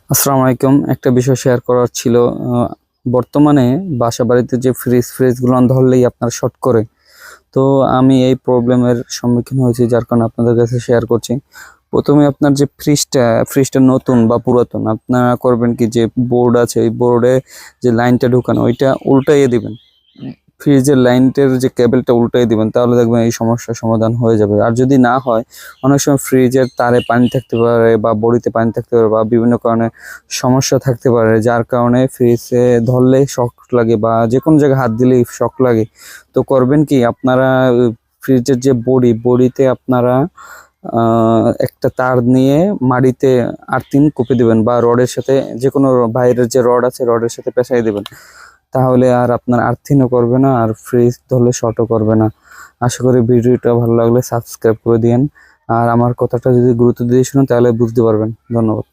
আসসালামু আলাইকুম। একটা বিষয় শেয়ার করার ছিল। বর্তমানে বাসা বাড়িতে যে ফ্রিজগুলো ধরলেই আপনার শর্ট করে। তো আমি এই প্রবলেমের সম্মুখীন হয়েছি, যার কারণে আপনাদের কাছে শেয়ার করছি। প্রথমে আপনার যে ফ্রিজটা নতুন বা পুরাতন, আপনারা করবেন কি, যে বোর্ড আছে ওই বোর্ডে যে লাইনটা ঢুকানো ওইটা উল্টাইয়ে দিবেন। ফ্রিজের লাইনটার যে কেবলটা উল্টাই দিবেন, তাহলে দেখবেন এই সমস্যার সমাধান হয়ে যাবে। আর যদি না হয়, অনেক সময় ফ্রিজের তারে পানি থাকতে পারে বা বডিতে পানি থাকতে পারে বা বিভিন্ন কারণে সমস্যা থাকতে পারে, যার কারণে ফ্রিজে ধরলে শক লাগে বা যে কোনো জায়গায় হাত দিলেই শক লাগে। তো করবেন কি, আপনারা ফ্রিজের যে বডিতে আপনারা একটা তার নিয়ে মাটিতে আর্থিং কুপে দিবেন বা রডের সাথে, যে কোনো বাইরের যে রড আছে রডের সাথে পেঁচাই দিবেন। তাহলে আর আপনার আর্থিংও করবে না, আর ফ্রিজ ধরলে শর্টও করবে না। আশা করি ভিডিওটা ভালো লাগলে সাবস্ক্রাইব করে দিয়েন। আর আমার কথাটা যদি গুরুত্ব দিয়ে শুনেন তাহলে বুঝতে পারবেন। ধন্যবাদ।